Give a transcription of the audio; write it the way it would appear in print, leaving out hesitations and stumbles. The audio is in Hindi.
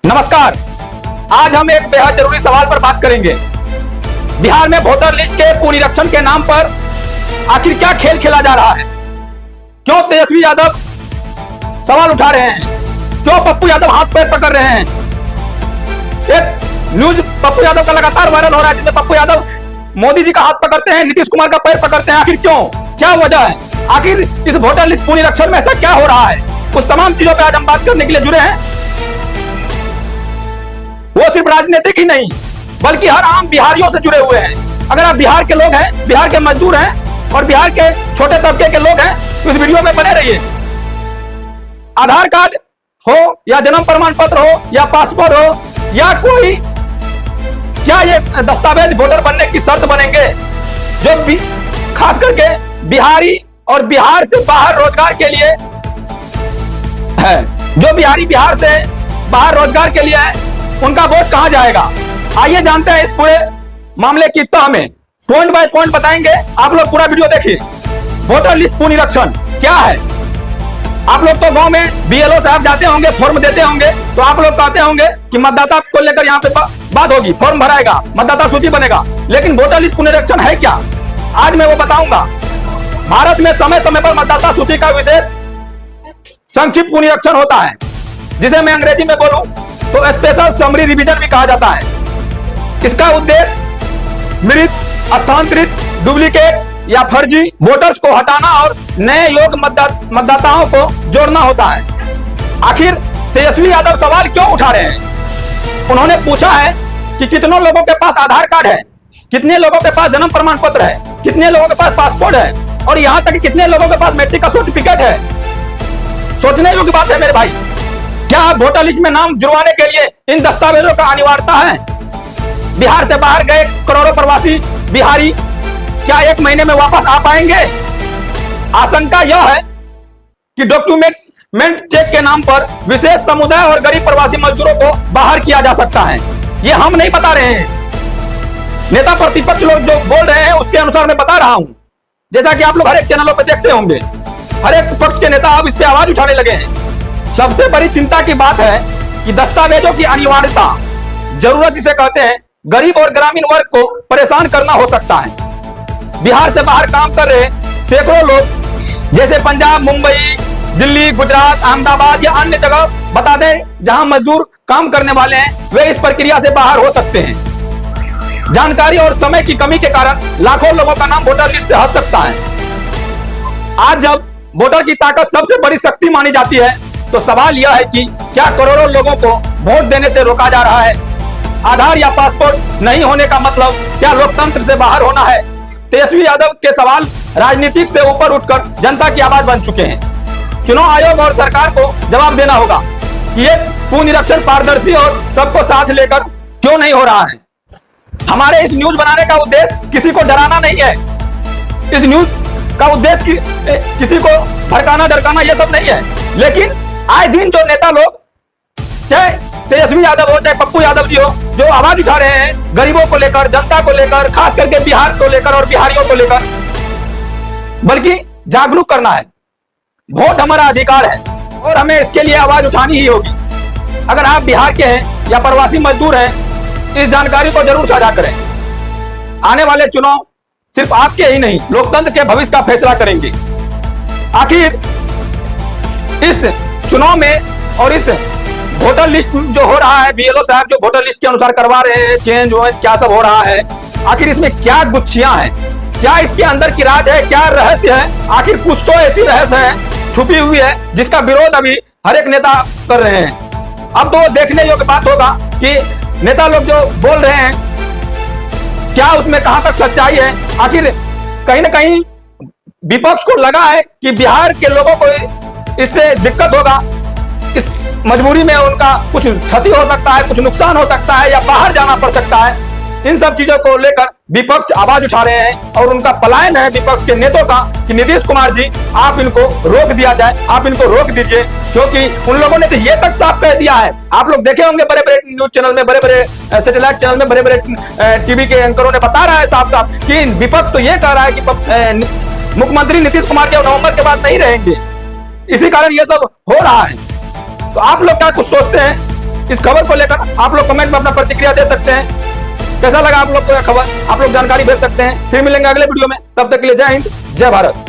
नमस्कार। आज हम एक बेहद जरूरी सवाल पर बात करेंगे। बिहार में वोटर लिस्ट के पुनरीक्षण के नाम पर आखिर क्या खेल खेला जा रहा है? क्यों तेजस्वी यादव सवाल उठा रहे हैं? क्यों पप्पू यादव हाथ पैर पकड़ रहे हैं? एक न्यूज पप्पू यादव का लगातार वायरल हो रहा है जिसमें पप्पू यादव मोदी जी का हाथ पकड़ते हैं, नीतीश कुमार का पैर पकड़ते हैं। आखिर क्यों? क्या वजह है? आखिर इस वोटर लिस्ट पुनरीक्षण में ऐसा क्या हो रहा है? उस तमाम चीजों पर आज हम बात करने के लिए जुड़े हैं। वो सिर्फ राजनीतिक ही नहीं बल्कि हर आम बिहारियों से जुड़े हुए हैं। अगर आप बिहार के लोग हैं, बिहार के मजदूर हैं और बिहार के छोटे तबके के लोग हैं तो इस वीडियो में बने रहिए। आधार कार्ड हो या जन्म प्रमाण पत्र हो या पासपोर्ट हो या कोई, क्या ये दस्तावेज वोटर बनने की शर्त बनेंगे? जो खास करके बिहारी और बिहार से बाहर रोजगार के लिए है, जो बिहारी बिहार से बाहर रोजगार के लिए है, उनका वोट कहां जाएगा? आइए जानते हैं इस पूरे मामले की तह में। पॉइंट बाय पॉइंट बताएंगे, आप लोग पूरा वीडियो देखिए। वोटर लिस्ट पुनरीक्षण क्या है? आप लोग तो गांव में बीएलओ साहब जाते होंगे, फॉर्म देते होंगे, तो आप लोग कहते होंगे कि मतदाता को लेकर यहाँ पे बात होगी, फॉर्म भराएगा, मतदाता सूची बनेगा। लेकिन वोटर लिस्ट पुनरीक्षण है क्या? आज मैं वो बताऊंगा। भारत में समय समय पर मतदाता सूची का विशेष संक्षिप्त पुनरीक्षण होता है, जिसे मैं अंग्रेजी में बोलूं तो स्पेशल समरी रिवीजन भी कहा जाता है। इसका उद्देश्य मृत, स्थानांतरित, डुप्लीकेट या फर्जी वोटर्स को हटाना और नए योग्य मतदाताओं को जोड़ना होता है। आखिर तेजस्वी यादव सवाल क्यों उठा रहे हैं? उन्होंने पूछा है कि कितनों लोगों के पास आधार कार्ड है, कितने लोगों के पास जन्म प्रमाण पत्र है, कितने लोगों के पास पासपोर्ट है और यहाँ तक कितने लोगों के पास मैट्रिक का सर्टिफिकेट है। सोचने योग्य बात है मेरे भाई। क्या वोटर लिस्ट में नाम जुड़वाने के लिए इन दस्तावेजों का अनिवार्यता है? बिहार से बाहर गए करोड़ों प्रवासी बिहारी क्या एक महीने में वापस आ पाएंगे? आशंका यह है कि डॉक्यूमेंट चेक के नाम पर विशेष समुदाय और गरीब प्रवासी मजदूरों को बाहर किया जा सकता है। ये हम नहीं बता रहे हैं, नेता प्रतिपक्ष लोग जो बोल रहे हैं उसके अनुसार मैं बता रहा हूं। जैसा कि आप लोग हर एक चैनलों पर देखते होंगे, हर एक पक्ष के नेता अब इस पे आवाज उठाने लगे हैं। सबसे बड़ी चिंता की बात है कि दस्तावेजों की अनिवार्यता, जरूरत जिसे कहते हैं, गरीब और ग्रामीण वर्ग को परेशान करना हो सकता है। बिहार से बाहर काम कर रहे सैकड़ों लोग, जैसे पंजाब, मुंबई, दिल्ली, गुजरात, अहमदाबाद या अन्य जगह बता दें जहां मजदूर काम करने वाले हैं, वे इस प्रक्रिया से बाहर हो सकते हैं। जानकारी और समय की कमी के कारण लाखों लोगों का नाम वोटर लिस्ट से हट सकता है। आज जब वोटर की ताकत सबसे बड़ी शक्ति मानी जाती है तो सवाल यह है कि क्या करोड़ों लोगों को वोट देने से रोका जा रहा है? आधार या पासपोर्ट नहीं होने का मतलब क्या लोकतंत्र से बाहर होना है? तेजस्वी यादव के सवाल राजनीतिक से ऊपर उठकर जनता की आवाज बन चुके हैं। चुनाव आयोग और सरकार को जवाब देना होगा कि ये पुनरीक्षण पारदर्शी और सबको साथ लेकर क्यों नहीं हो रहा है। हमारे इस न्यूज बनाने का उद्देश्य किसी को डराना नहीं है। इस न्यूज का उद्देश्य किसी को भड़काना, डरकाना ये सब नहीं है। लेकिन आए दिन जो नेता लोग, चाहे तेजस्वी यादव हो चाहे पप्पू यादव जी हो, जो आवाज उठा रहे हैं गरीबों को लेकर, जनता को लेकर, खास करके बिहार को लेकर और बिहारियों को लेकर, बल्कि जागरूक करना है। वोट हमारा अधिकार है और हमें इसके लिए आवाज उठानी ही होगी। अगर आप बिहार के हैं या प्रवासी मजदूर हैं, इस जानकारी को जरूर साझा करें। आने वाले चुनाव सिर्फ आपके ही नहीं, लोकतंत्र के भविष्य का फैसला करेंगे। आखिर इस चुनाव में और इस वोटर लिस्ट जो हो रहा है, बीएलओ साहब जो वोटर लिस्ट के अनुसार करवा रहे हैं, चेंज हो, क्या सब हो रहा है, आखिर इसमें क्या गुच्छियां हैं? क्या इसके अंदर की राज है? क्या रहस्य है? आखिर कुछ तो ऐसी रहस्य है, छुपी हुई है, जिसका विरोध अभी हर एक नेता कर रहे हैं। अब तो देखने योग्य बात होगा कि नेता लोग जो बोल रहे हैं, क्या उसमें कहां तक सच्चाई है। आखिर कहीं ना कहीं विपक्ष को लगा है कि बिहार के लोगों को इससे दिक्कत होगा, इस मजबूरी में उनका कुछ क्षति हो सकता है, कुछ नुकसान हो सकता है या बाहर जाना पड़ सकता है। इन सब चीजों को लेकर विपक्ष आवाज उठा रहे हैं और उनका पलायन है विपक्ष के नेताओं का कि नीतीश कुमार जी, आप इनको रोक दिया जाए, आप इनको रोक दीजिए। क्योंकि उन लोगों ने तो ये तक साफ कह दिया है, आप लोग देखे होंगे बड़े बड़े न्यूज चैनल में, बड़े बड़े सैटेलाइट चैनल में, बड़े बड़े टीवी के एंकरों ने बता रहा है साफ साफ कि विपक्ष तो ये कह रहा है कि मुख्यमंत्री नीतीश कुमार के नवंबर के बाद नहीं रहेंगे। इसी कारण ये सब हो रहा है। तो आप लोग क्या कुछ सोचते हैं इस खबर को लेकर आप लोग कमेंट में अपना प्रतिक्रिया दे सकते हैं। कैसा लगा आप लोग को यह खबर, आप लोग जानकारी भेज सकते हैं। फिर मिलेंगे अगले वीडियो में, तब तक के लिए जय हिंद, जय भारत।